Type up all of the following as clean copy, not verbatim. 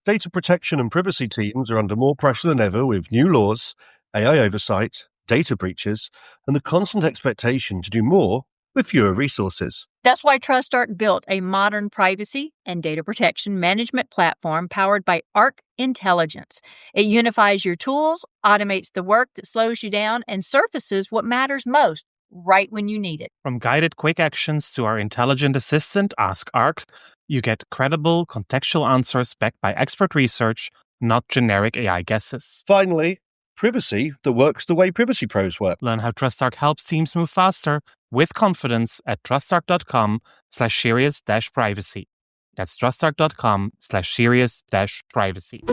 Data protection and privacy teams are under more pressure than ever with new laws, AI oversight, data breaches, and the constant expectation to do more with fewer resources. That's why TrustArc built a modern privacy and data protection management platform powered by Arc Intelligence. It unifies your tools, automates the work that slows you down, and surfaces what matters most right when you need it. From guided quick actions to our intelligent assistant, Ask Arc, you get credible, contextual answers backed by expert research, not generic AI guesses. Finally, privacy that works the way privacy pros work. Learn how TrustArc helps teams move faster with confidence at trustarc.com/serious-privacy. That's trustarc.com/serious-privacy.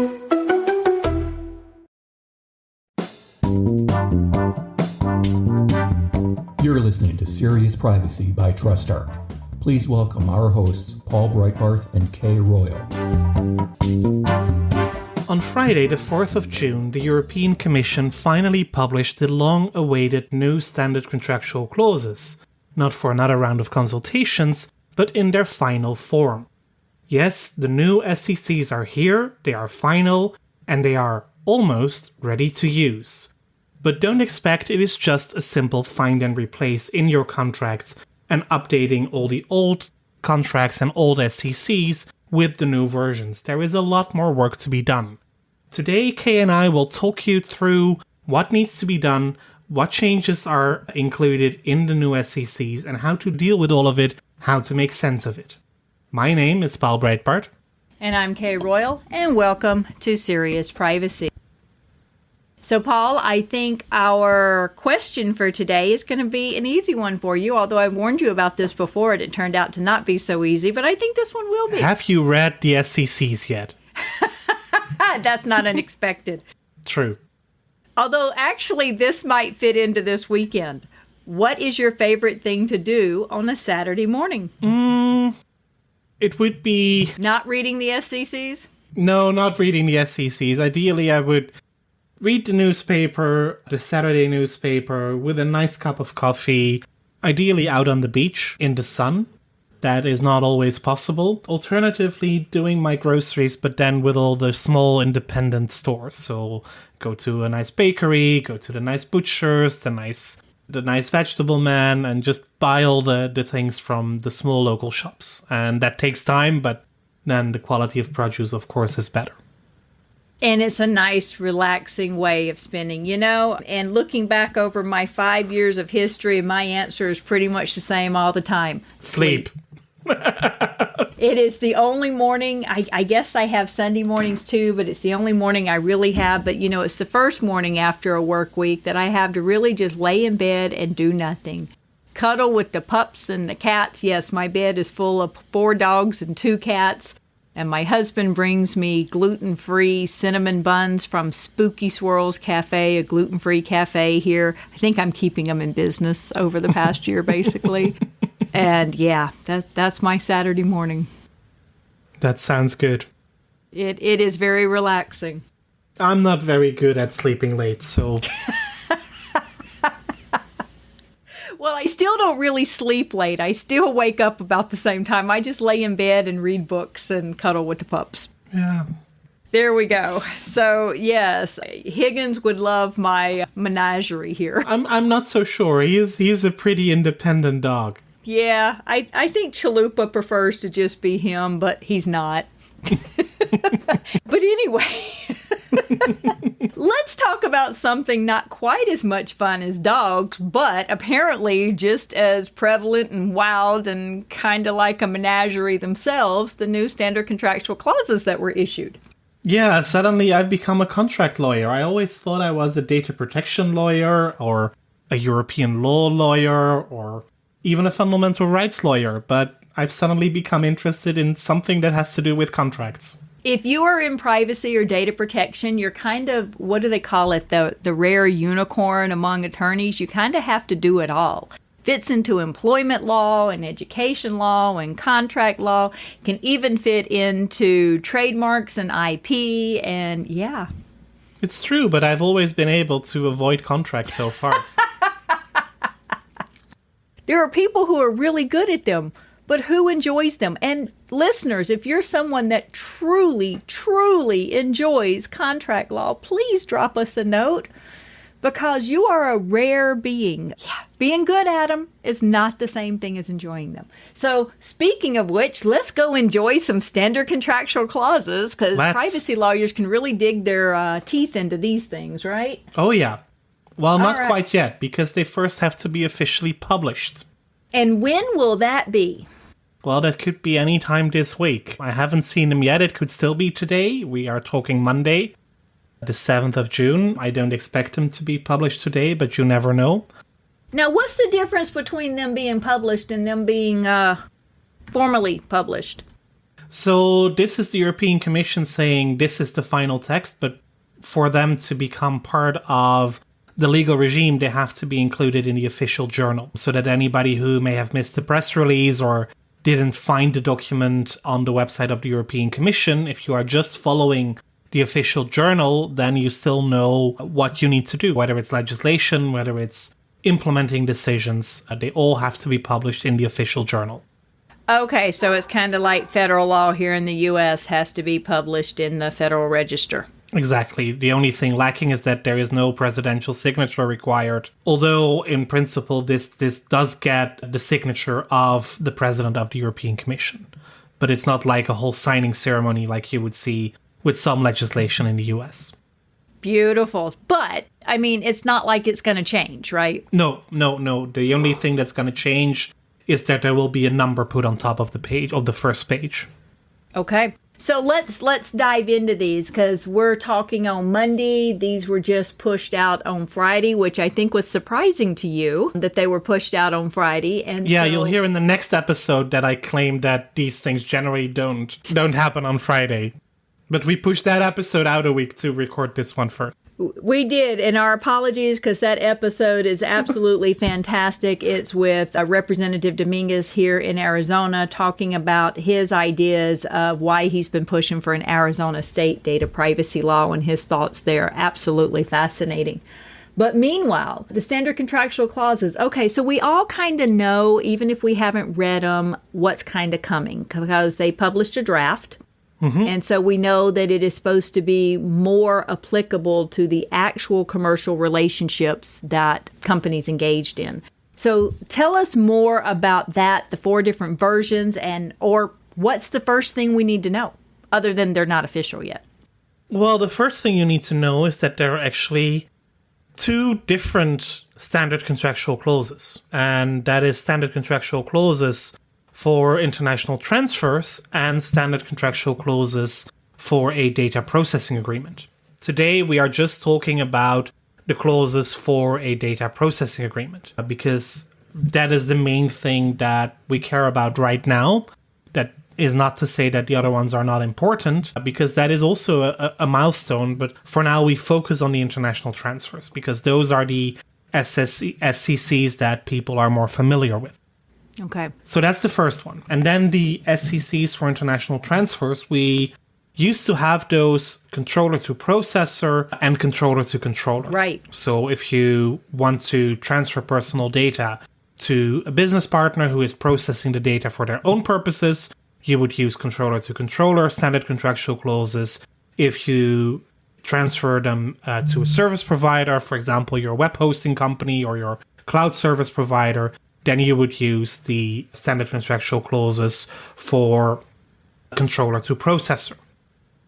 You're listening to Serious Privacy by TrustArc. Please welcome our hosts, Paul Breitbarth and Kay Royal. On Friday, the 4th of June, the European Commission finally published the long-awaited new standard contractual clauses, not for another round of consultations, but in their final form. Yes, the new SCCs are here, they are final, and they are almost ready to use. But don't expect it is just a simple find and replace in your contracts and updating all the old contracts and old SCCs with the new versions. There is a lot more work to be done. Today, Kay and I will talk you through what needs to be done, what changes are included in the new SCCs, and how to deal with all of it, how to make sense of it. My name is Paul Breitbarth. And I'm Kay Royal, and welcome to Serious Privacy. So, Paul, I think our question for today is going to be an easy one for you, although I warned you about this before and it turned out to not be so easy, but I think this one will be. Have you read the SCCs yet? That's not unexpected. True. Although, actually, this might fit into this weekend. What is your favorite thing to do on a Saturday morning? It would be... Not reading the SCCs? No, not reading the SCCs. Ideally, I would read the newspaper, the Saturday newspaper, with a nice cup of coffee, ideally out on the beach in the sun. That is not always possible. Alternatively, doing my groceries, but then with all the small independent stores. So go to a nice bakery, go to the nice butchers, the nice vegetable man, and just buy all the things from the small local shops. And that takes time, but then the quality of produce, of course, is better. And it's a nice, relaxing way of spending, and looking back over my 5 years of history, my answer is pretty much the same all the time. Sleep. It is the only morning, I guess I have Sunday mornings too, but it's the only morning I really have. But, it's the first morning after a work week that I have to really just lay in bed and do nothing. Cuddle with the pups and the cats. Yes, my bed is full of 4 dogs and 2 cats. And my husband brings me gluten-free cinnamon buns from Spooky Swirls Cafe, a gluten-free cafe here. I think I'm keeping them in business over the past year, basically. And yeah, that's my Saturday morning. That sounds good. It is very relaxing. I'm not very good at sleeping late, so... Well, I still don't really sleep late. I still wake up about the same time. I just lay in bed and read books and cuddle with the pups. Yeah. There we go. So, yes, Higgins would love my menagerie here. I'm not so sure. He's a pretty independent dog. Yeah, I think Chalupa prefers to just be him, but he's not. But anyway, let's talk about something not quite as much fun as dogs, but apparently just as prevalent and wild and kind of like a menagerie themselves, the new standard contractual clauses that were issued. Yeah, suddenly I've become a contract lawyer. I always thought I was a data protection lawyer or a European law lawyer or even a fundamental rights lawyer, but I've suddenly become interested in something that has to do with contracts. If you are in privacy or data protection, you're kind of, what do they call it, the rare unicorn among attorneys. You kind of have to do it all. Fits into employment law and education law and contract law. Can even fit into trademarks and IP, and yeah. It's true, but I've always been able to avoid contracts so far. There are people who are really good at them, but who enjoys them? And listeners, if you're someone that truly, truly enjoys contract law, please drop us a note, because you are a rare being. Yeah. Being good at them is not the same thing as enjoying them. So speaking of which, let's go enjoy some standard contractual clauses, because privacy lawyers can really dig their teeth into these things, right? Oh, yeah. Well, not right. quite yet, because they first have to be officially published. And when will that be? Well, that could be any time this week. I haven't seen them yet. It could still be today. We are talking Monday, the 7th of June. I don't expect them to be published today, but you never know. Now, what's the difference between them being published and them being formally published? So this is the European Commission saying this is the final text, but for them to become part of the legal regime, they have to be included in the official journal, so that anybody who may have missed the press release or didn't find the document on the website of the European Commission, if you are just following the official journal, then you still know what you need to do, whether it's legislation, whether it's implementing decisions. They all have to be published in the official journal. Okay, so it's kind of like federal law here in the U.S. has to be published in the Federal Register. Exactly. The only thing lacking is that there is no presidential signature required. Although, in principle, this does get the signature of the president of the European Commission. But it's not like a whole signing ceremony like you would see with some legislation in the US. Beautiful. But, I mean, it's not like it's going to change, right? No. The only thing that's going to change is that there will be a number put on top of the page, of the first page. Okay. So let's dive into these, because we're talking on Monday. These were just pushed out on Friday, which I think was surprising to you that they were pushed out on Friday. And yeah, so, you'll hear in the next episode that I claim that these things generally don't happen on Friday. But we pushed that episode out a week to record this one first. We did, and our apologies, because that episode is absolutely fantastic. It's with Representative Dominguez here in Arizona, talking about his ideas of why he's been pushing for an Arizona state data privacy law, and his thoughts there. Absolutely fascinating. But meanwhile, the standard contractual clauses. Okay, so we all kind of know, even if we haven't read them, what's kind of coming, because they published a draft. And so we know that it is supposed to be more applicable to the actual commercial relationships that companies engaged in. So tell us more about that, the 4 different versions, or what's the first thing we need to know, other than they're not official yet? Well, the first thing you need to know is that there are actually 2 different standard contractual clauses. And that is standard contractual clauses for international transfers and standard contractual clauses for a data processing agreement. Today, we are just talking about the clauses for a data processing agreement, because that is the main thing that we care about right now. That is not to say that the other ones are not important, because that is also a milestone. But for now, we focus on the international transfers, because those are the SCCs that people are more familiar with. Okay. So that's the first one. And then the SCCs for international transfers, we used to have those controller to processor and controller to controller. Right. So if you want to transfer personal data to a business partner who is processing the data for their own purposes, you would use controller to controller, standard contractual clauses. If you transfer them to a service provider, for example, your web hosting company or your cloud service provider, then you would use the standard contractual clauses for controller to processor.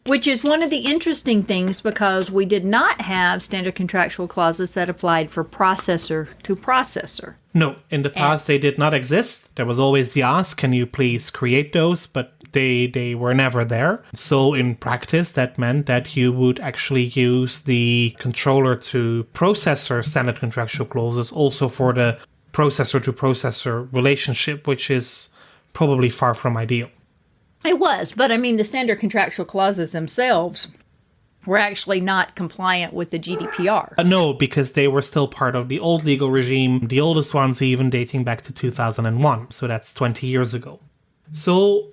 Which is one of the interesting things, because we did not have standard contractual clauses that applied for processor to processor. No, in the past they did not exist. There was always the ask, can you please create those? But they were never there. So in practice, that meant that you would actually use the controller to processor standard contractual clauses also for the processor to processor relationship, which is probably far from ideal. It was, but I mean, the standard contractual clauses themselves were actually not compliant with the GDPR. No, because they were still part of the old legal regime, the oldest ones even dating back to 2001, so that's 20 years ago. So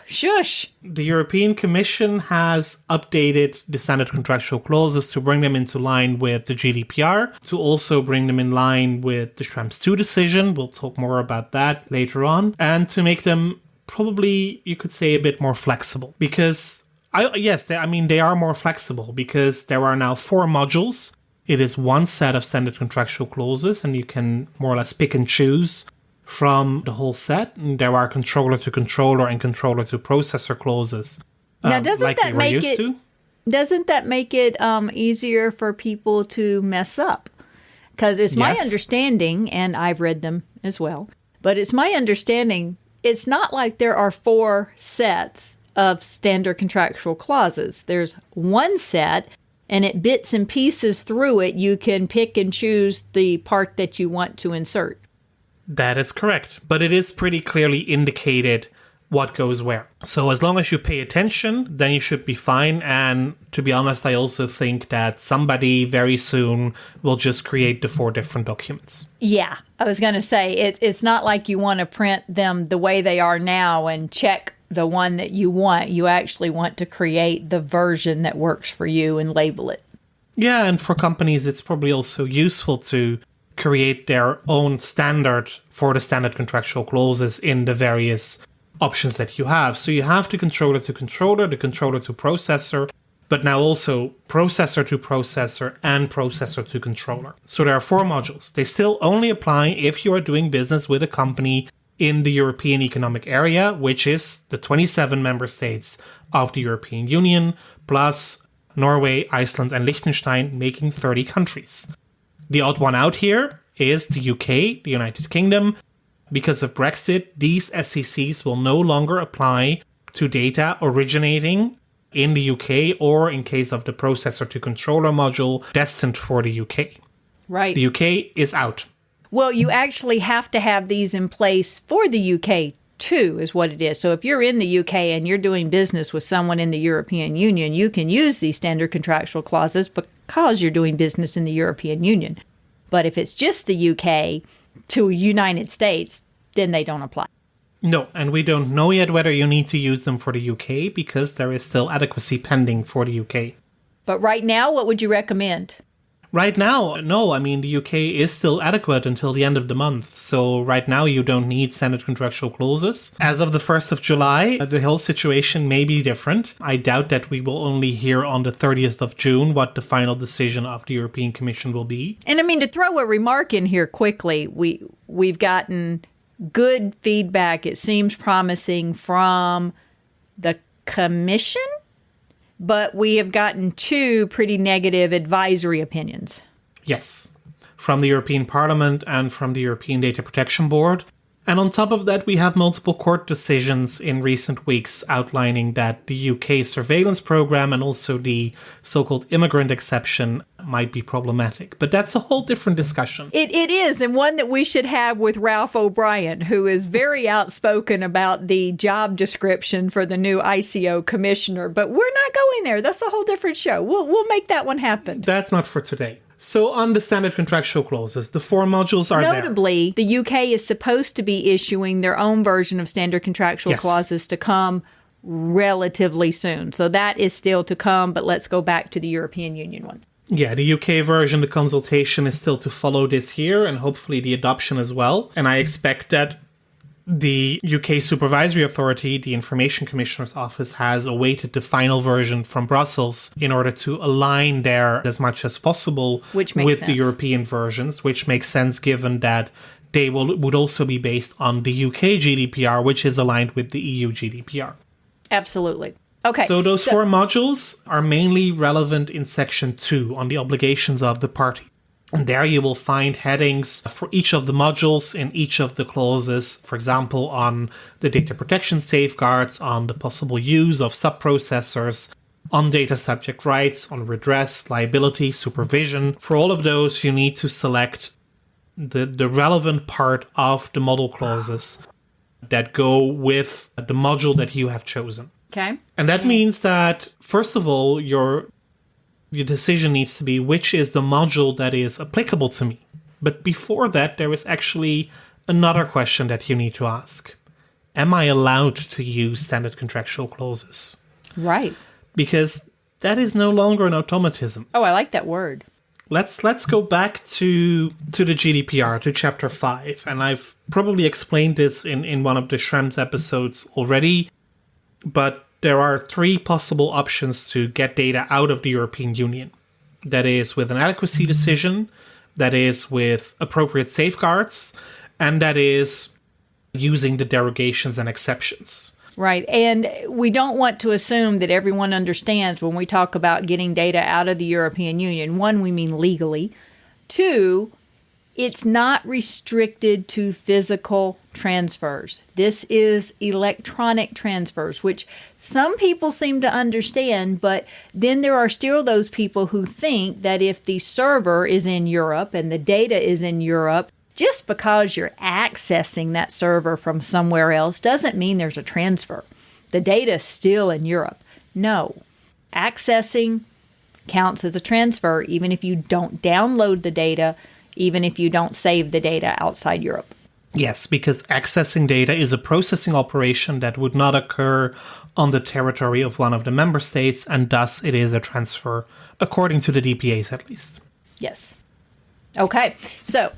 Shush. the European Commission has updated the standard contractual clauses to bring them into line with the GDPR, to also bring them in line with the Schrems II decision. We'll talk more about that later on. And to make them probably, you could say, a bit more flexible. Because, they are more flexible because there are now 4 modules. It is one set of standard contractual clauses, and you can more or less pick and choose from the whole set. And there are controller to controller and controller to processor clauses. Now, doesn't like that we were make used it? to. Doesn't that make it easier for people to mess up? Because it's my Yes. understanding, and I've read them as well, but it's my understanding it's not like there are 4 sets of standard contractual clauses. There's one set, and it bits and pieces through it. You can pick and choose the part that you want to insert. That is correct. But it is pretty clearly indicated what goes where. So as long as you pay attention, then you should be fine. And to be honest, I also think that somebody very soon will just create the 4 different documents. Yeah, I was going to say, it's not like you want to print them the way they are now and check the one that you want. You actually want to create the version that works for you and label it. Yeah, and for companies, it's probably also useful to create their own standard for the standard contractual clauses in the various options that you have. So you have the controller to controller, the controller to processor, but now also processor to processor and processor to controller. So there are 4 modules. They still only apply if you are doing business with a company in the European Economic Area, which is the 27 member states of the European Union, plus Norway, Iceland, and Liechtenstein, making 30 countries. The odd one out here is the UK, the United Kingdom. Because of Brexit, these SCCs will no longer apply to data originating in the UK or, in case of the processor to controller module, destined for the UK. Right. The UK is out. Well, you actually have to have these in place for the UK too, is what it is. So if you're in the UK and you're doing business with someone in the European Union, you can use these standard contractual clauses because you're doing business in the European Union. But if it's just the UK to United States, then they don't apply. No, and we don't know yet whether you need to use them for the UK because there is still adequacy pending for the UK. But right now, what would you recommend? Right now, no. I mean, the UK is still adequate until the end of the month. So right now, you don't need standard contractual clauses. As of the 1st of July, the whole situation may be different. I doubt that we will only hear on the 30th of June what the final decision of the European Commission will be. And I mean, to throw a remark in here quickly, we've gotten good feedback. It seems promising from the Commission, but we have gotten 2 pretty negative advisory opinions. Yes, from the European Parliament and from the European Data Protection Board. And on top of that, we have multiple court decisions in recent weeks outlining that the UK surveillance program and also the so-called immigrant exception might be problematic. But that's a whole different discussion. It is, and one that we should have with Ralph O'Brien, who is very outspoken about the job description for the new ICO commissioner. But we're not going there. That's a whole different show. We'll make that one happen. That's not for today. So on the standard contractual clauses, the 4 modules are Notably, the UK is supposed to be issuing their own version of standard contractual clauses to come relatively soon. So that is still to come, but let's go back to the European Union one. Yeah, the UK version, the consultation is still to follow this year and hopefully the adoption as well. And I expect that the UK Supervisory Authority, the Information Commissioner's Office, has awaited the final version from Brussels in order to align there as much as possible with the European versions, which makes sense given that they would also be based on the UK GDPR, which is aligned with the EU GDPR. Absolutely. Okay. So those 4 modules are mainly relevant in Section 2 on the obligations of the party. And there you will find headings for each of the modules in each of the clauses, for example, on the data protection safeguards, on the possible use of sub-processors, on data subject rights, on redress, liability, supervision. For all of those, you need to select the relevant part of the model clauses that go with the module that you have chosen. Okay. And that means that, first of all, your decision needs to be which is the module that is applicable to me. But before that, there is actually another question that you need to ask. am I allowed to use standard contractual clauses? Right. Because that is no longer an automatism. Oh, I like that word. Let's go back to the GDPR, to Chapter 5. And I've probably explained this in one of the Schrems episodes already. But there are 3 possible options to get data out of the European Union. That is with an adequacy decision, that is with appropriate safeguards, and that is using the derogations and exceptions. Right. And we don't want to assume that everyone understands when we talk about getting data out of the European Union. 1, we mean legally. 2, it's not restricted to physical transfers. This is electronic transfers, which some people seem to understand, but then there are still those people who think that if the server is in Europe and the data is in Europe, just because you're accessing that server from somewhere else doesn't mean there's a transfer. The data is still in Europe. No. Accessing counts as a transfer even if you don't download the data, even if you don't save the data outside Europe. Yes, because accessing data is a processing operation that would not occur on the territory of one of the member states, and thus it is a transfer, according to the DPAs at least. Yes. Okay, so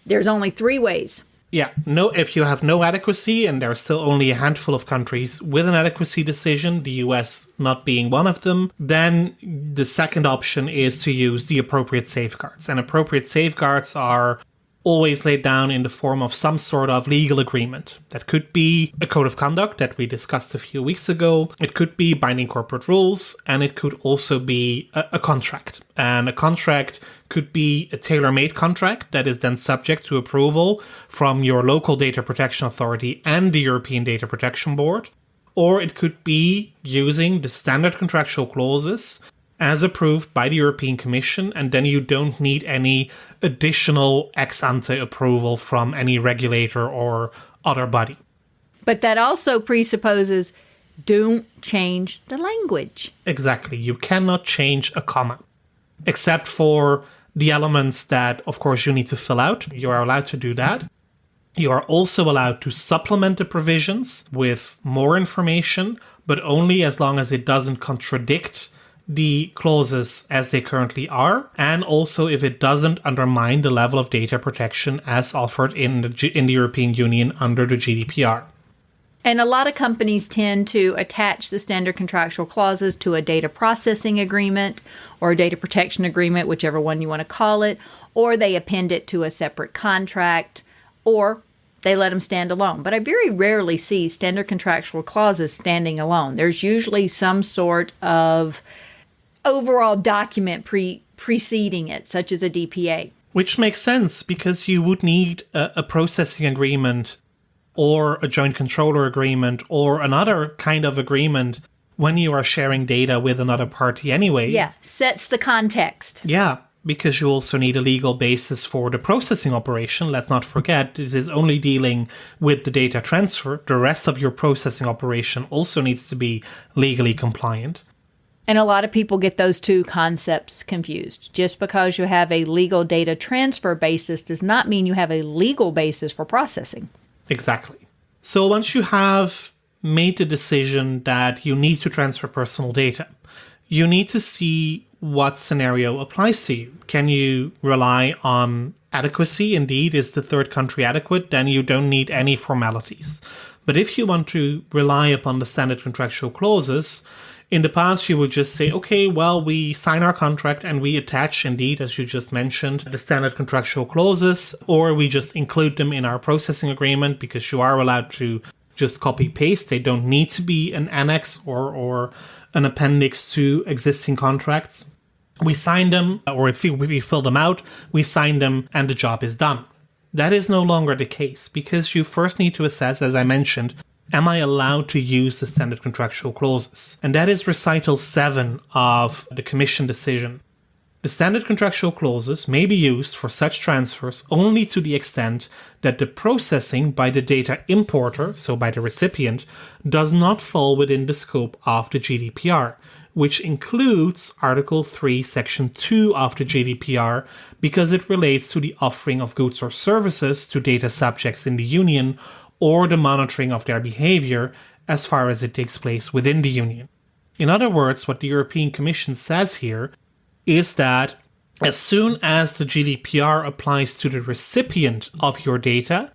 there's only 3 ways. Yeah, no. If you have no adequacy, and there are still only a handful of countries with an adequacy decision, the US not being one of them, then the second option is to use the appropriate safeguards. And appropriate safeguards are always laid down in the form of some sort of legal agreement. That could be a code of conduct that we discussed a few weeks ago. It could be binding corporate rules, and it could also be a contract. And a contract could be a tailor-made contract that is then subject to approval from your local data protection authority and the European Data Protection Board. Or it could be using the standard contractual clauses as approved by the European Commission, and then you don't need any additional ex-ante approval from any regulator or other body. But that also presupposes don't change the language. Exactly. You cannot change a comma, except for the elements that, of course, you need to fill out. You are allowed to do that. You are also allowed to supplement the provisions with more information, but only as long as it doesn't contradict the clauses as they currently are, and also if it doesn't undermine the level of data protection as offered in the European Union under the GDPR. And a lot of companies tend to attach the standard contractual clauses to a data processing agreement or a data protection agreement, whichever one you want to call it, or they append it to a separate contract, or they let them stand alone. But I very rarely see standard contractual clauses standing alone. There's usually some sort of overall document preceding it, such as a DPA. Which makes sense, because you would need a processing agreement or a joint controller agreement or another kind of agreement when you are sharing data with another party anyway. Yeah, sets the context. Yeah, because you also need a legal basis for the processing operation. Let's not forget, this is only dealing with the data transfer. The rest of your processing operation also needs to be legally compliant. And a lot of people get those 2 concepts confused. Just because you have a legal data transfer basis does not mean you have a legal basis for processing. Exactly. So once you have made the decision that you need to transfer personal data, you need to see what scenario applies to you. Can you rely on adequacy? Indeed, is the third country adequate? Then you don't need any formalities. But if you want to rely upon the standard contractual clauses, in the past, you would just say, okay, well, we sign our contract and we attach, indeed, as you just mentioned, the standard contractual clauses, or we just include them in our processing agreement because you are allowed to just copy-paste. They don't need to be an annex or an appendix to existing contracts. We sign them, or if we fill them out, we sign them and the job is done. That is no longer the case because you first need to assess, as I mentioned, am I allowed to use the standard contractual clauses? And that is recital 7 of the Commission decision. The standard contractual clauses may be used for such transfers only to the extent that the processing by the data importer, so by the recipient, does not fall within the scope of the GDPR, which includes Article 3, Section 2 of the GDPR, because it relates to the offering of goods or services to data subjects in the Union, or the monitoring of their behavior as far as it takes place within the Union. In other words, what the European Commission says here is that as soon as the GDPR applies to the recipient of your data,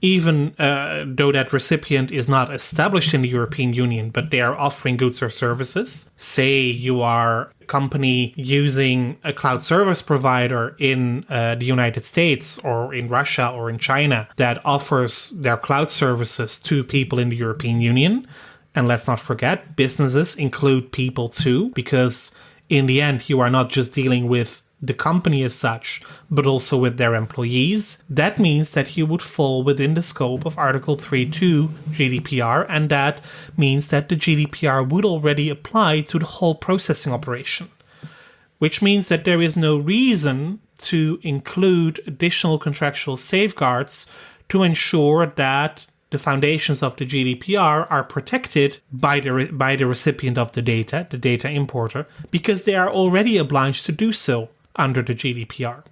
even though that recipient is not established in the European Union, but they are offering goods or services. Say you are a company using a cloud service provider in the United States or in Russia or in China that offers their cloud services to people in the European Union. And let's not forget, businesses include people too, because in the end, you are not just dealing with the company as such, but also with their employees. That means that you would fall within the scope of Article 3.2 GDPR, and that means that the GDPR would already apply to the whole processing operation, which means that there is no reason to include additional contractual safeguards to ensure that the foundations of the GDPR are protected by the recipient of the data importer, because they are already obliged to do so under the GDPR.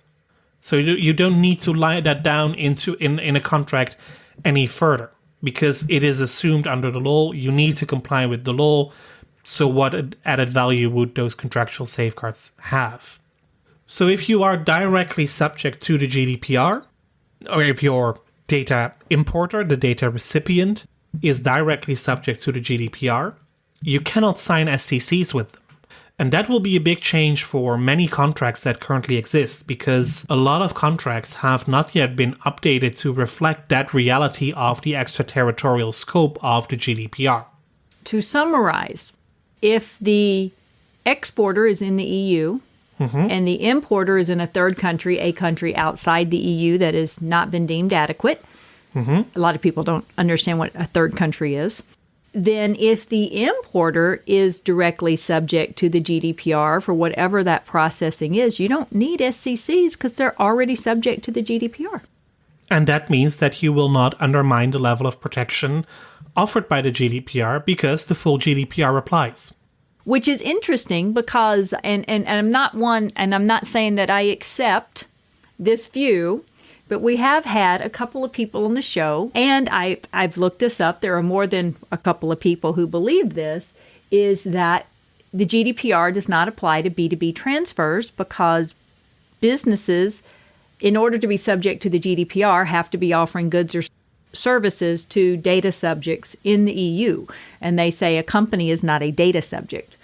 So you don't need to lie that down in a contract any further, because it is assumed under the law. You need to comply with the law. So what added value would those contractual safeguards have? So if you are directly subject to the GDPR, or if your data importer, the data recipient, is directly subject to the GDPR, you cannot sign SCCs with them. And that will be a big change for many contracts that currently exist, because a lot of contracts have not yet been updated to reflect that reality of the extraterritorial scope of the GDPR. To summarize, if the exporter is in the EU and the importer is in a third country, a country outside the EU that has not been deemed adequate, a lot of people don't understand what a third country is, then if the importer is directly subject to the GDPR for whatever that processing is, you don't need SCCs because they're already subject to the GDPR. And that means that you will not undermine the level of protection offered by the GDPR, because the full GDPR applies. Which is interesting because, and I'm not saying that I accept this view, but we have had a couple of people on the show, and I've looked this up. There are more than a couple of people who believe this, is that the GDPR does not apply to B2B transfers because businesses, in order to be subject to the GDPR, have to be offering goods or services to data subjects in the EU. And they say a company is not a data subject.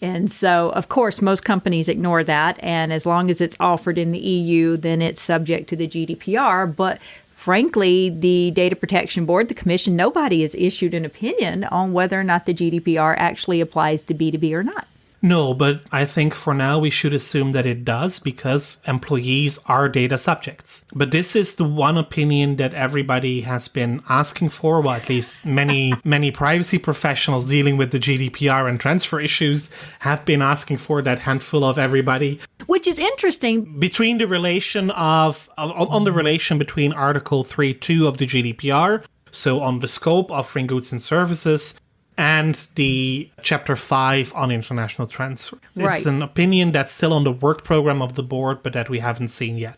And so, of course, most companies ignore that. And as long as it's offered in the EU, then it's subject to the GDPR. But frankly, the Data Protection Board, the Commission, nobody has issued an opinion on whether or not the GDPR actually applies to B2B or not. No, but I think for now we should assume that it does, because employees are data subjects. But this is the one opinion that everybody has been asking for, well, at least many privacy professionals dealing with the GDPR and transfer issues have been asking for, that handful of everybody. Which is interesting. Between the relation on the relation between Article 3.2 of the GDPR, so on the scope offering goods and services, and the Chapter 5 on international transfer. Right. It's an opinion that's still on the work program of the board, but that we haven't seen yet.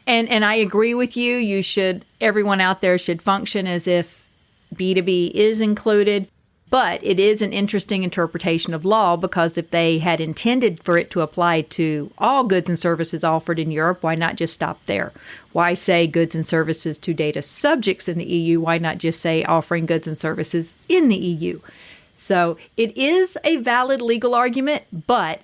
And I agree with you. Everyone out there should function as if B2B is included. But it is an interesting interpretation of law, because if they had intended for it to apply to all goods and services offered in Europe, why not just stop there? Why say goods and services to data subjects in the EU? Why not just say offering goods and services in the EU? So it is a valid legal argument, but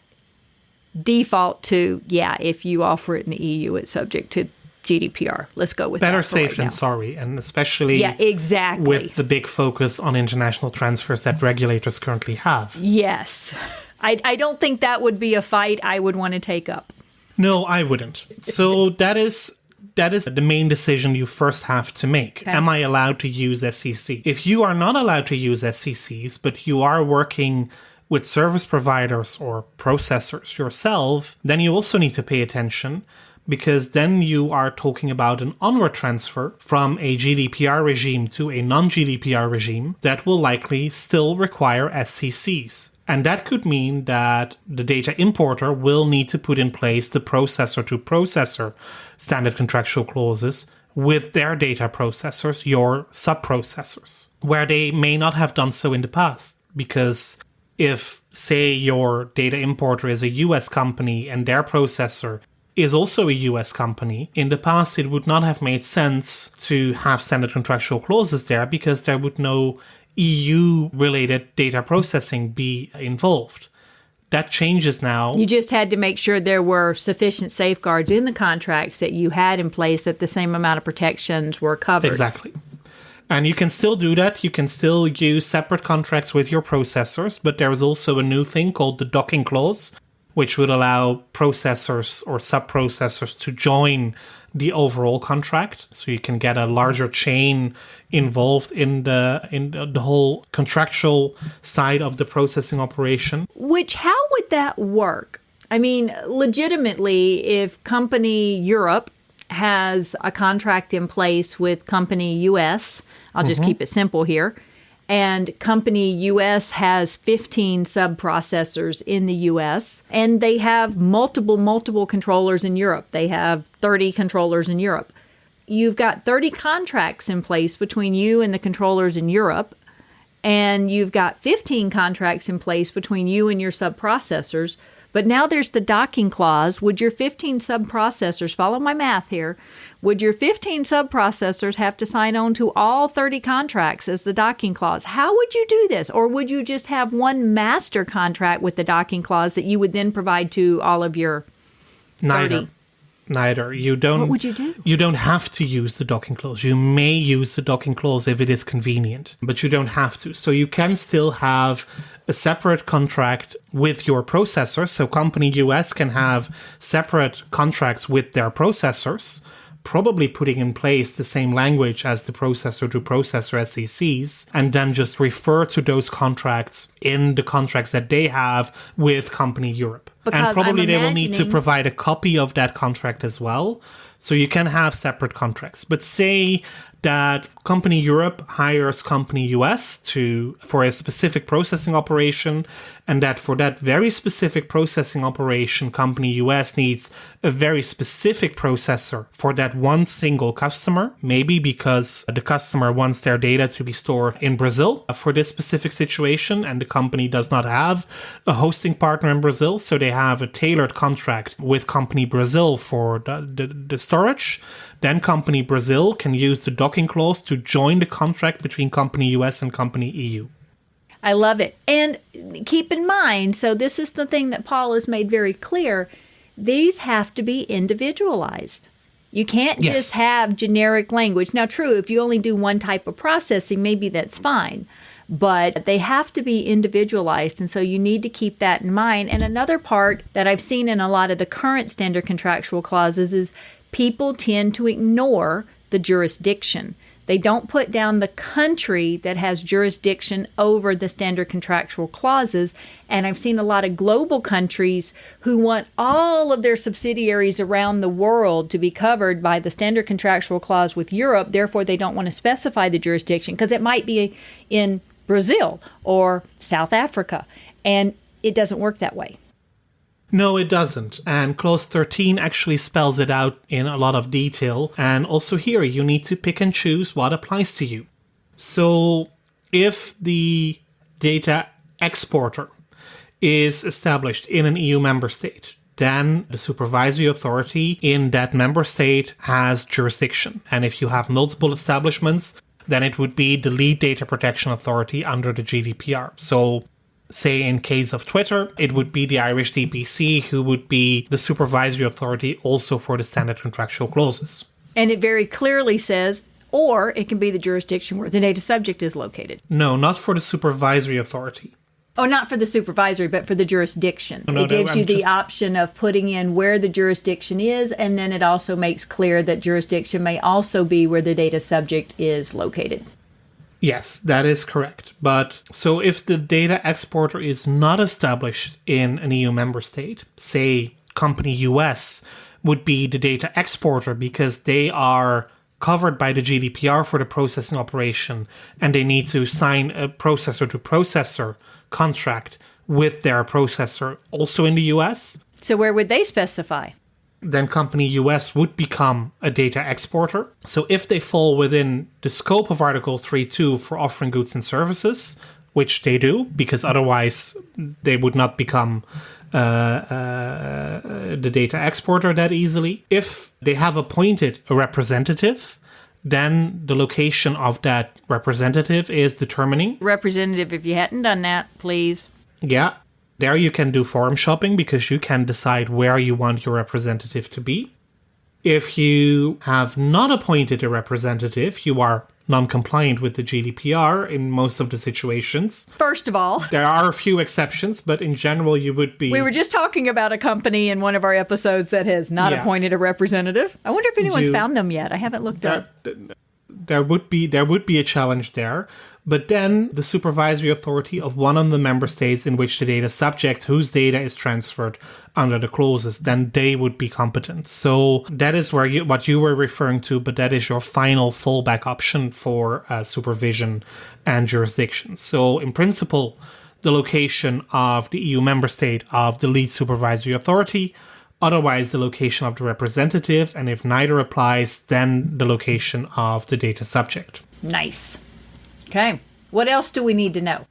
default to, if you offer it in the EU, it's subject to GDPR. Let's go with better that safe right than now. Sorry, and especially exactly. with the big focus on international transfers that regulators currently have. Yes. I don't think that would be a fight I would want to take up. No, I wouldn't. So that is the main decision you first have to make. Okay. Am I allowed to use SCC? If you are not allowed to use SCCs, but you are working with service providers or processors yourself, then you also need to pay attention, because then you are talking about an onward transfer from a GDPR regime to a non-GDPR regime that will likely still require SCCs. And that could mean that the data importer will need to put in place the processor-to-processor standard contractual clauses, with their data processors, your sub-processors, where they may not have done so in the past. Because if, say, your data importer is a US company and their processor is also a US company, in the past it would not have made sense to have standard contractual clauses there because there would no EU-related data processing be involved. That changes now. You just had to make sure there were sufficient safeguards in the contracts that you had in place that the same amount of protections were covered. Exactly. And you can still do that. You can still use separate contracts with your processors, but there is also a new thing called the docking clause, which would allow processors or sub-processors to join the overall contract. So you can get a larger chain involved in the whole contractual side of the processing operation. Which, how would that work? I mean, legitimately, if company Europe has a contract in place with company US, I'll just keep it simple here, and company US has 15 sub-processors in the US, and they have multiple controllers in Europe. They have 30 controllers in Europe. You've got 30 contracts in place between you and the controllers in Europe, and you've got 15 contracts in place between you and your sub-processors. But now there's the docking clause. Would your 15 sub-processors, follow my math here, would your 15 sub-processors have to sign on to all 30 contracts as the docking clause? How would you do this? Or would you just have one master contract with the docking clause that you would then provide to all of your 30? Neither. You don't. What would you do? You don't have to use the docking clause. You may use the docking clause if it is convenient, but you don't have to. So you can still have a separate contract with your processor. So company US can have separate contracts with their processors, probably putting in place the same language as the processor-to-processor SCCs, and then just refer to those contracts in the contracts that they have with company Europe. Because and probably I'm they will need to imagining- provide a copy of that contract as well. So you can have separate contracts. But say that company Europe hires company US for a specific processing operation, and that for that very specific processing operation, company US needs a very specific processor for that one single customer, maybe because the customer wants their data to be stored in Brazil for this specific situation, and the company does not have a hosting partner in Brazil, so they have a tailored contract with company Brazil for the storage. Then company Brazil can use the docking clause to join the contract between company US and company EU. I love it. And keep in mind, so this is the thing that Paul has made very clear, these have to be individualized. You can't just have generic language. Now, true, if you only do one type of processing, maybe that's fine. But they have to be individualized, and so you need to keep that in mind. And another part that I've seen in a lot of the current standard contractual clauses is people tend to ignore the jurisdiction. They don't put down the country that has jurisdiction over the standard contractual clauses. And I've seen a lot of global countries who want all of their subsidiaries around the world to be covered by the standard contractual clause with Europe. Therefore, they don't want to specify the jurisdiction because it might be in Brazil or South Africa. And it doesn't work that way. No, it doesn't. And Clause 13 actually spells it out in a lot of detail. And also here, you need to pick and choose what applies to you. So if the data exporter is established in an EU member state, then the supervisory authority in that member state has jurisdiction. And if you have multiple establishments, then it would be the lead data protection authority under the GDPR. So say in case of Twitter, it would be the Irish DPC who would be the supervisory authority also for the standard contractual clauses. And it very clearly says, or it can be the jurisdiction where the data subject is located. No, not for the supervisory authority. Oh, not for the supervisory, but for the jurisdiction. No, it gives you the just option of putting in where the jurisdiction is, and then it also makes clear that jurisdiction may also be where the data subject is located. Yes, that is correct. But so if the data exporter is not established in an EU member state, say company US would be the data exporter because they are covered by the GDPR for the processing operation and they need to sign a processor-to-processor contract with their processor also in the US. So where would they specify? then company US would become a data exporter. So if they fall within the scope of Article 3.2 for offering goods and services, which they do, because otherwise they would not become the data exporter that easily. If they have appointed a representative, then the location of that representative is determining. Representative, if you hadn't done that, please. Yeah. There you can do forum shopping because you can decide where you want your representative to be. If you have not appointed a representative, you are non-compliant with the GDPR in most of the situations. First of all, there are a few exceptions, but in general you would be... We were just talking about a company in one of our episodes that has not appointed a representative. I wonder if anyone's found them yet. I haven't looked up. There would be a challenge there. But then the supervisory authority of one of the member states in which the data subject, whose data is transferred under the clauses, then they would be competent. So that is where what you were referring to, but that is your final fallback option for supervision and jurisdiction. So in principle, the location of the EU member state of the lead supervisory authority, otherwise the location of the representative, and if neither applies, then the location of the data subject. Nice. Okay. What else do we need to know?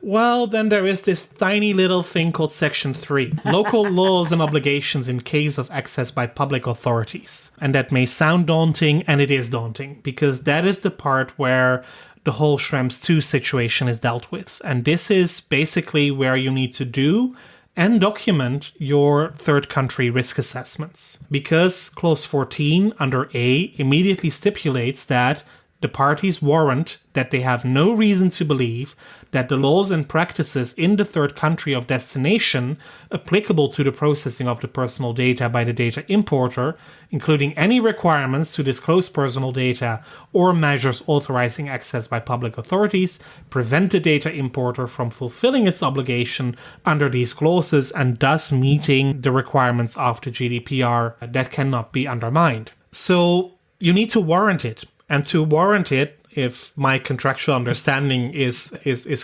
Well, then there is this tiny little thing called Section 3. Local laws and obligations in case of access by public authorities. And that may sound daunting, and it is daunting, because that is the part where the whole Schrems 2 situation is dealt with. And this is basically where you need to do and document your third country risk assessments. Because Clause 14 under A immediately stipulates that the parties warrant that they have no reason to believe that the laws and practices in the third country of destination applicable to the processing of the personal data by the data importer, including any requirements to disclose personal data or measures authorizing access by public authorities, prevent the data importer from fulfilling its obligation under these clauses and thus meeting the requirements of the GDPR that cannot be undermined. So you need to warrant it. And to warrant it, if my contractual understanding is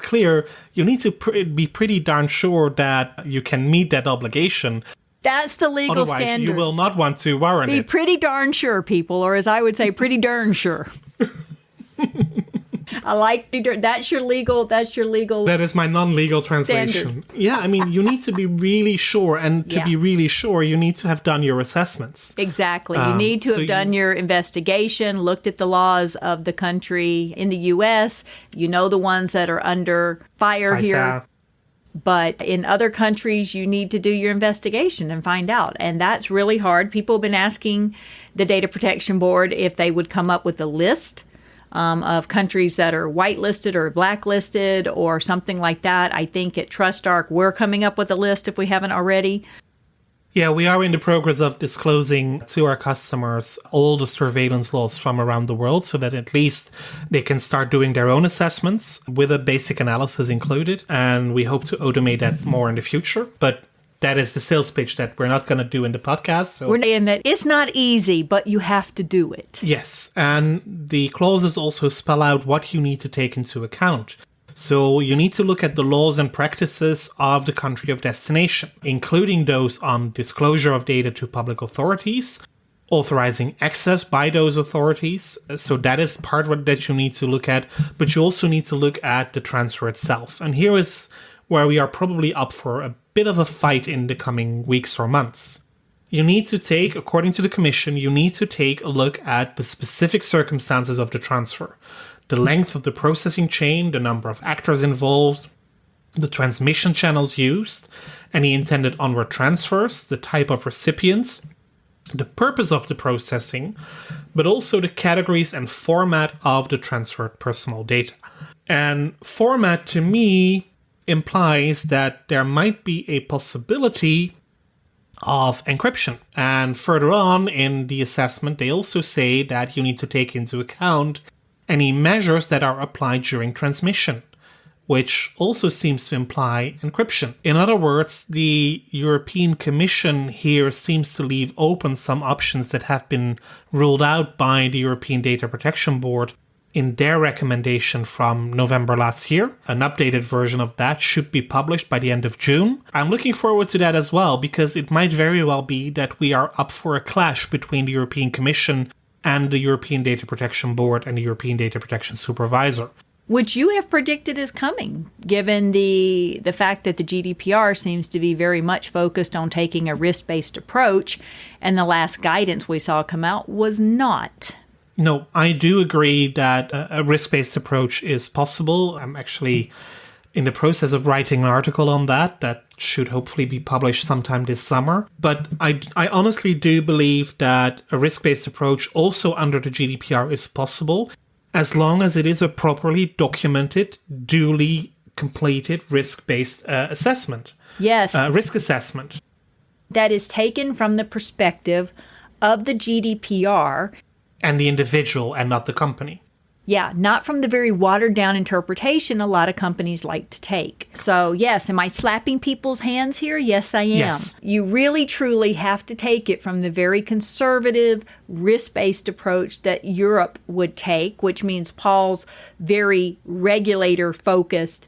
clear, you need to be pretty darn sure that you can meet that obligation. That's the legal Otherwise, standard. You will not want to warrant it. Be pretty darn sure, people, or as I would say, pretty darn sure. I like that's your legal. That is my non-legal translation. Standard. Yeah, I mean, you need to be really sure, and to be really sure, you need to have done your assessments. Exactly. You need to have done your investigation, looked at the laws of the country. In the U.S., you know the ones that are under fire here. But in other countries, you need to do your investigation and find out. And that's really hard. People have been asking the Data Protection Board if they would come up with a list of countries that are whitelisted or blacklisted or something like that. I think at TrustArc, we're coming up with a list if we haven't already. Yeah, we are in the progress of disclosing to our customers all the surveillance laws from around the world so that at least they can start doing their own assessments with a basic analysis included. And we hope to automate that more in the future. But that is the sales pitch that we're not going to do in the podcast. So. We're saying that it's not easy, but you have to do it. Yes, and the clauses also spell out what you need to take into account. So you need to look at the laws and practices of the country of destination, including those on disclosure of data to public authorities, authorizing access by those authorities. So that is part that you need to look at, but you also need to look at the transfer itself. And here is where we are probably up for a bit of a fight in the coming weeks or months. You need to take, according to the Commission, you need to take a look at the specific circumstances of the transfer. The length of the processing chain, the number of actors involved, the transmission channels used, any intended onward transfers, the type of recipients, the purpose of the processing, but also the categories and format of the transferred personal data. And format, to me, implies that there might be a possibility of encryption. And further on in the assessment, they also say that you need to take into account any measures that are applied during transmission, which also seems to imply encryption. In other words, the European Commission here seems to leave open some options that have been ruled out by the European Data Protection Board in their recommendation from November last year. An updated version of that should be published by the end of June. I'm looking forward to that as well, because it might very well be that we are up for a clash between the European Commission and the European Data Protection Board and the European Data Protection Supervisor. Which you have predicted is coming, given the fact that the GDPR seems to be very much focused on taking a risk-based approach, and the last guidance we saw come out was not. No, I do agree that a risk-based approach is possible. I'm actually in the process of writing an article on that should hopefully be published sometime this summer. But I honestly do believe that a risk-based approach also under the GDPR is possible, as long as it is a properly documented, duly completed risk-based assessment. Yes. Risk assessment. That is taken from the perspective of the GDPR. And the individual and not the company. Yeah, not from the very watered-down interpretation a lot of companies like to take. So, yes, am I slapping people's hands here? Yes, I am. Yes. You really, truly have to take it from the very conservative, risk-based approach that Europe would take, which means Paul's very regulator-focused,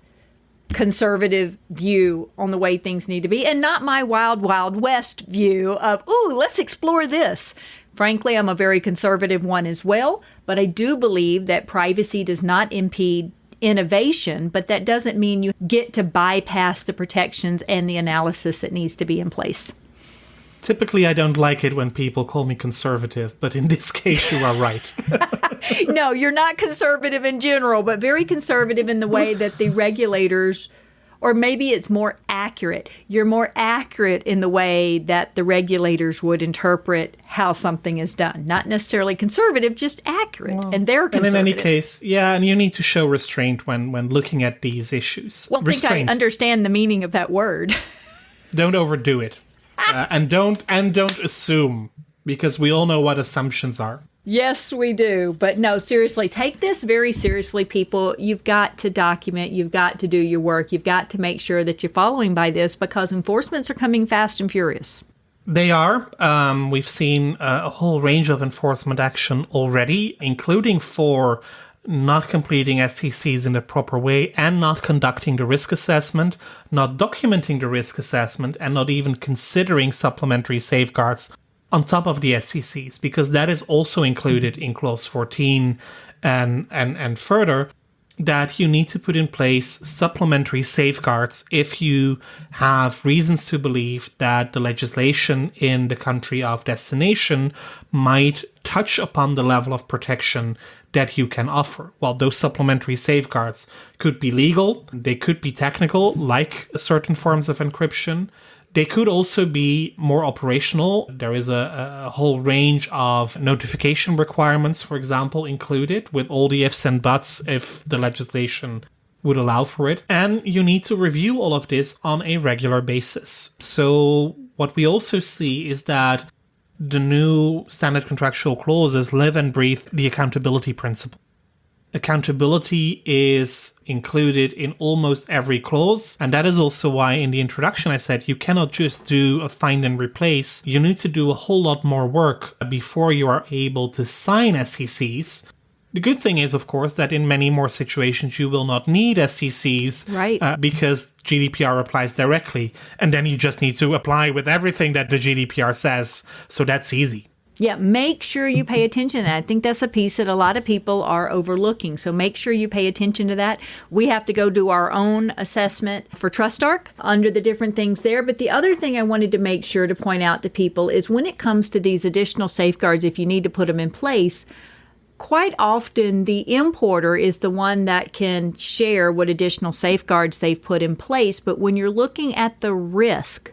conservative view on the way things need to be, and not my wild, wild west view of, ooh, let's explore this. Frankly, I'm a very conservative one as well, but I do believe that privacy does not impede innovation, but that doesn't mean you get to bypass the protections and the analysis that needs to be in place. Typically, I don't like it when people call me conservative, but in this case, you are right. No, you're not conservative in general, but very conservative in the way that the regulators, or maybe it's more accurate. You're more accurate in the way that the regulators would interpret how something is done. Not necessarily conservative, just accurate. Well, and they're conservative. And in any case, yeah, and you need to show restraint when looking at these issues. Well, I think I understand the meaning of that word. Don't overdo it. And don't assume, because we all know what assumptions are. Yes, we do. But no, seriously, take this very seriously, people. You've got to document. You've got to do your work. You've got to make sure that you're following by this, because enforcements are coming fast and furious. They are. We've seen a whole range of enforcement action already, including for not completing SCCs in the proper way and not conducting the risk assessment, not documenting the risk assessment, and not even considering supplementary safeguards on top of the SCCs, because that is also included in clause 14 and further, that you need to put in place supplementary safeguards if you have reasons to believe that the legislation in the country of destination might touch upon the level of protection that you can offer. Well, those supplementary safeguards could be legal, they could be technical, like certain forms of encryption. They could also be more operational. There is a whole range of notification requirements, for example, included, with all the ifs and buts if the legislation would allow for it. And you need to review all of this on a regular basis. So what we also see is that the new standard contractual clauses live and breathe the accountability principle. Accountability is included in almost every clause, and that is also why in the introduction I said you cannot just do a find and replace. You need to do a whole lot more work before you are able to sign SCCs. The good thing is, of course, that in many more situations you will not need SCCs, right? Because GDPR applies directly, and then you just need to apply with everything that the GDPR says, so that's easy. Yeah, make sure you pay attention to that. I think that's a piece that a lot of people are overlooking. So make sure you pay attention to that. We have to go do our own assessment for TrustArc under the different things there. But the other thing I wanted to make sure to point out to people is when it comes to these additional safeguards, if you need to put them in place, quite often the importer is the one that can share what additional safeguards they've put in place. But when you're looking at the risk,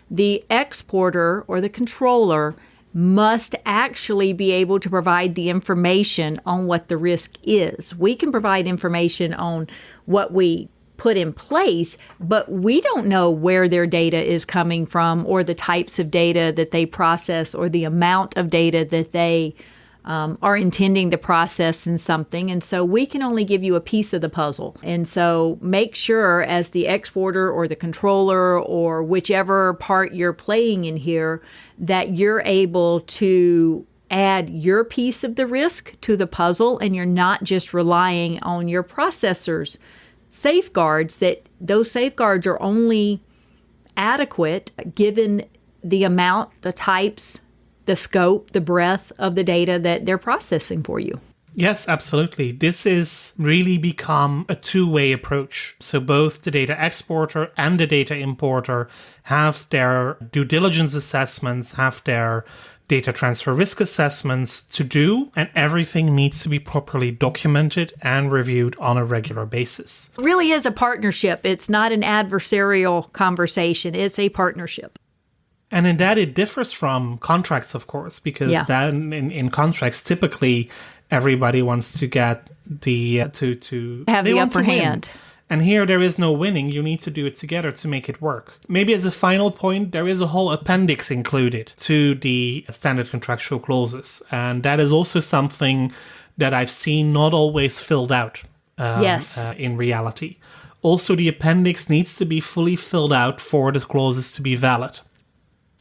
the exporter or the controller must actually be able to provide the information on what the risk is. We can provide information on what we put in place, but we don't know where their data is coming from or the types of data that they process or the amount of data that they are intending to process in something. And so we can only give you a piece of the puzzle. And so make sure as the exporter or the controller or whichever part you're playing in here that you're able to add your piece of the risk to the puzzle, and you're not just relying on your processor's safeguards, that those safeguards are only adequate given the amount, the types, the scope, the breadth of the data that they're processing for you. Yes, absolutely. This is really become a two-way approach. So both the data exporter and the data importer have their due diligence assessments, have their data transfer risk assessments to do, and everything needs to be properly documented and reviewed on a regular basis. It really is a partnership. It's not an adversarial conversation. It's a partnership. And in that, it differs from contracts, of course, because that in contracts, typically everybody wants to get the have the upper hand. And here there is no winning. You need to do it together to make it work. Maybe as a final point, there is a whole appendix included to the standard contractual clauses. And that is also something that I've seen not always filled out in reality. Also, the appendix needs to be fully filled out for the clauses to be valid.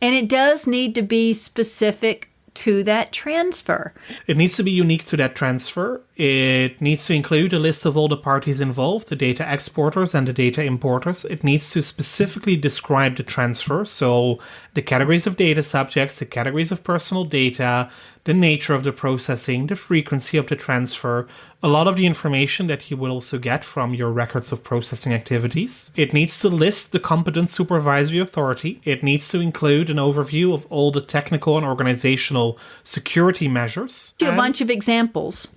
And it does need to be specific to that transfer. It needs to be unique to that transfer. It needs to include a list of all the parties involved, the data exporters and the data importers. It needs to specifically describe the transfer, so the categories of data subjects, the categories of personal data, the nature of the processing, the frequency of the transfer, a lot of the information that you will also get from your records of processing activities. It needs to list the competent supervisory authority. It needs to include an overview of all the technical and organizational security measures. A bunch of examples.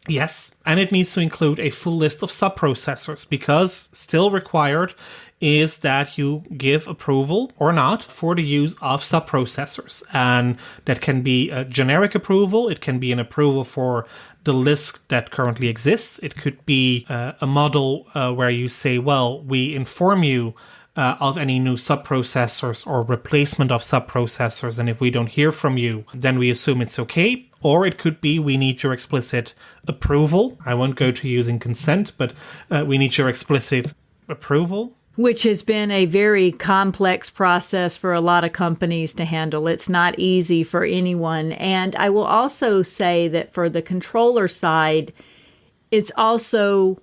Yes, and it needs to include a full list of subprocessors, because still required is that you give approval or not for the use of subprocessors. And that can be a generic approval. It can be an approval for the list that currently exists. It could be a model where you say, well, we inform you of any new subprocessors or replacement of subprocessors. And if we don't hear from you, then we assume it's okay. Or it could be, we need your explicit approval. I won't go to using consent, but we need your explicit approval. Which has been a very complex process for a lot of companies to handle. It's not easy for anyone. And I will also say that for the controller side, it's also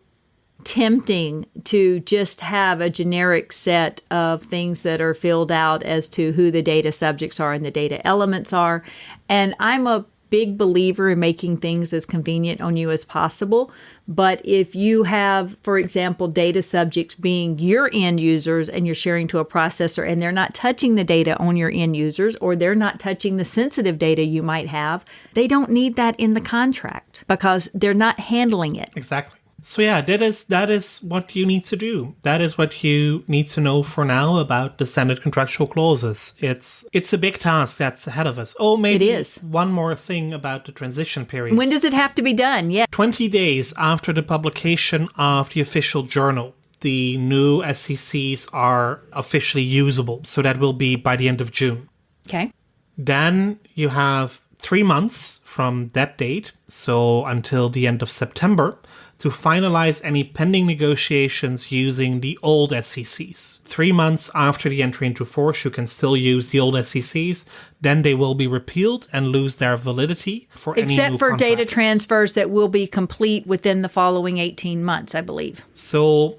tempting to just have a generic set of things that are filled out as to who the data subjects are and the data elements are. And I'm a big believer in making things as convenient on you as possible. But if you have, for example, data subjects being your end users and you're sharing to a processor and they're not touching the data on your end users, or they're not touching the sensitive data you might have, they don't need that in the contract because they're not handling it. Exactly. So yeah, that is what you need to do. That is what you need to know for now about the standard contractual clauses. It's a big task that's ahead of us. Oh, maybe it is. One more thing about the transition period. When does it have to be done? Yeah. 20 days after the publication of the official journal, the new SCCs are officially usable. So that will be by the end of June. Okay. Then you have 3 months from that date, so until the end of September, to finalize any pending negotiations using the old SCCs. 3 months after the entry into force, you can still use the old SCCs. Then they will be repealed and lose their validity for any new contracts. Except for data transfers that will be complete within the following 18 months, I believe. So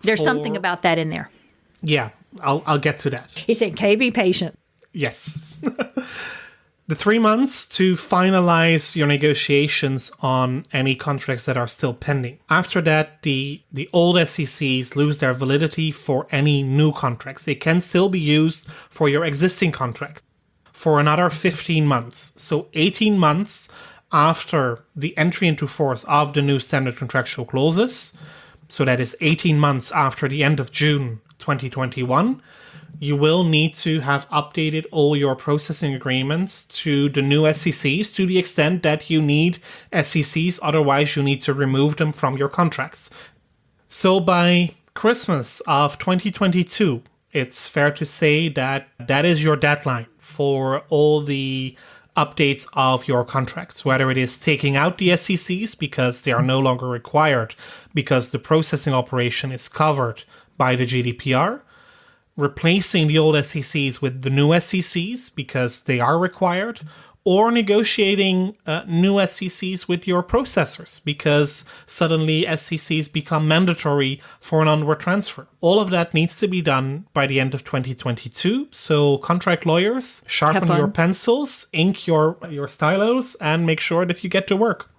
there's something about that in there. Yeah, I'll get to that. He's saying, "Okay, be patient." Yes. The 3 months to finalize your negotiations on any contracts that are still pending. After that, the old SCCs lose their validity for any new contracts. They can still be used for your existing contracts for another 15 months. So 18 months after the entry into force of the new standard contractual clauses, so that is 18 months after the end of June 2021, you will need to have updated all your processing agreements to the new SCCs to the extent that you need SCCs, otherwise you need to remove them from your contracts. So by Christmas of 2022, it's fair to say that that is your deadline for all the updates of your contracts, whether it is taking out the SCCs because they are no longer required because the processing operation is covered by the GDPR, replacing the old SCCs with the new SCCs because they are required, or negotiating new SCCs with your processors because suddenly SCCs become mandatory for an onward transfer. All of that needs to be done by the end of 2022. So contract lawyers, sharpen your pencils, ink your stylos, and make sure that you get to work.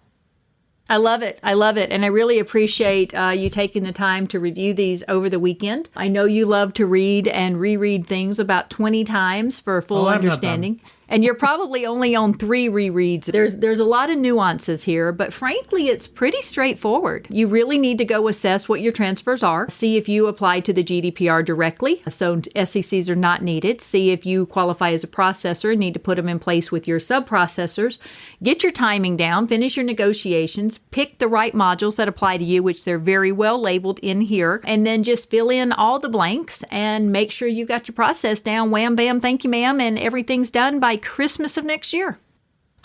I love it. I love it. And I really appreciate you taking the time to review these over the weekend. I know you love to read and reread things about 20 times for full understanding. And you're probably only on 3 rereads. There's a lot of nuances here, but frankly, it's pretty straightforward. You really need to go assess what your transfers are, see if you apply to the GDPR directly, so SCCs are not needed, see if you qualify as a processor and need to put them in place with your sub-processors, get your timing down, finish your negotiations, pick the right modules that apply to you, which they're very well labeled in here, and then just fill in all the blanks and make sure you got your process down. Wham, bam, thank you, ma'am, and everything's done by Christmas of next year.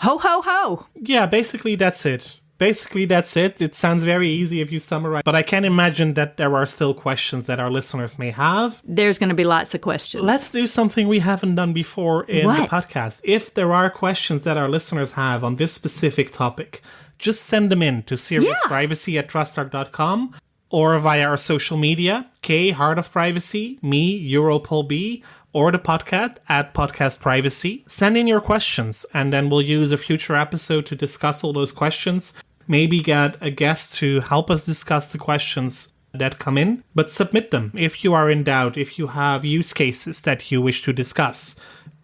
Ho, ho, ho. Yeah, basically that's it. It sounds very easy if you summarize, but I can imagine that there are still questions that our listeners may have. There's going to be lots of questions. Let's do something we haven't done before in the podcast. If there are questions that our listeners have on this specific topic, just send them in to seriousprivacy@trustarc.com or via our social media, K, Heart of Privacy, me, Europol B, or the podcast at Podcast Privacy. Send in your questions, and then we'll use a future episode to discuss all those questions. Maybe get a guest to help us discuss the questions that come in, but submit them if you are in doubt, if you have use cases that you wish to discuss.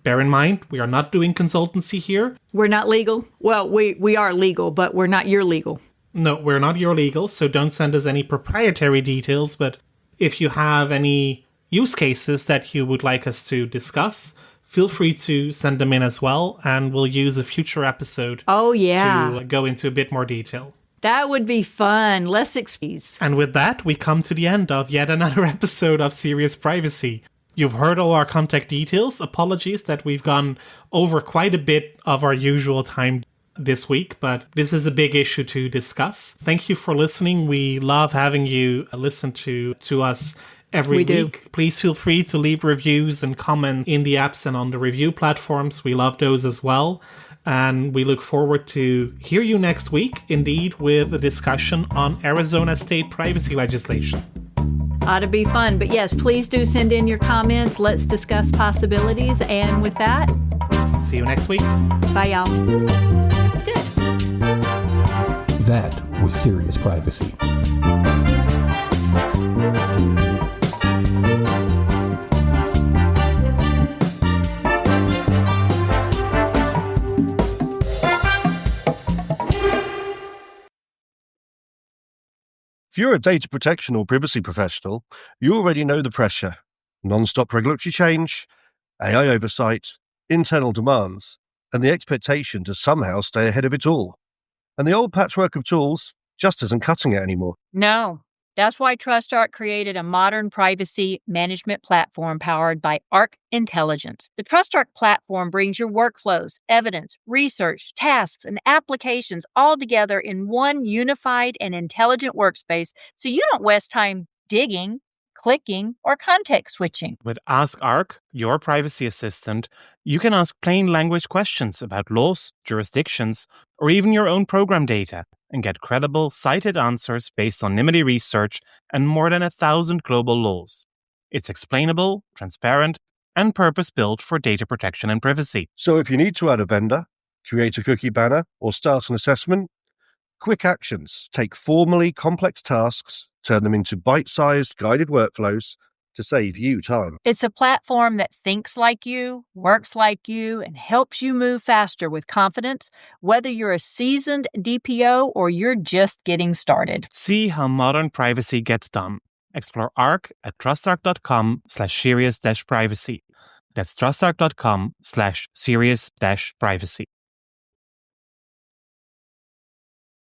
Bear in mind, we are not doing consultancy here. We're not legal. Well, we are legal, but we're not your legal. No, we're not your legal, so don't send us any proprietary details, but if you have any use cases that you would like us to discuss, feel free to send them in as well, and we'll use a future episode to go into a bit more detail. That would be fun. Less expertise. And with that, we come to the end of yet another episode of Serious Privacy. You've heard all our contact details. Apologies that we've gone over quite a bit of our usual time this week, but this is a big issue to discuss. Thank you for listening. We love having you listen to us every week. Please feel free to leave reviews and comments in the apps and on the review platforms. We love those as well. And we look forward to hear you next week, indeed, with a discussion on Arizona state privacy legislation. Ought to be fun. But yes, please do send in your comments. Let's discuss possibilities. And with that, see you next week. Bye, y'all. It's good. That was Serious Privacy. If you're a data protection or privacy professional, you already know the pressure. Non-stop regulatory change, AI oversight, internal demands, and the expectation to somehow stay ahead of it all. And the old patchwork of tools just isn't cutting it anymore. No. That's why TrustArc created a modern privacy management platform powered by Arc Intelligence. The TrustArc platform brings your workflows, evidence, research, tasks, and applications all together in one unified and intelligent workspace so you don't waste time digging, clicking, or context switching. With Ask Arc, your privacy assistant, you can ask plain language questions about laws, jurisdictions, or even your own program data, and get credible, cited answers based on NIMD research and more than 1,000 global laws. It's explainable, transparent, and purpose-built for data protection and privacy. So if you need to add a vendor, create a cookie banner, or start an assessment, quick actions take formally complex tasks, turn them into bite-sized guided workflows to save you time. It's a platform that thinks like you, works like you, and helps you move faster with confidence, whether you're a seasoned DPO or you're just getting started. See how modern privacy gets done. Explore Arc at trustarc.com/serious-privacy. That's trustarc.com/serious-privacy.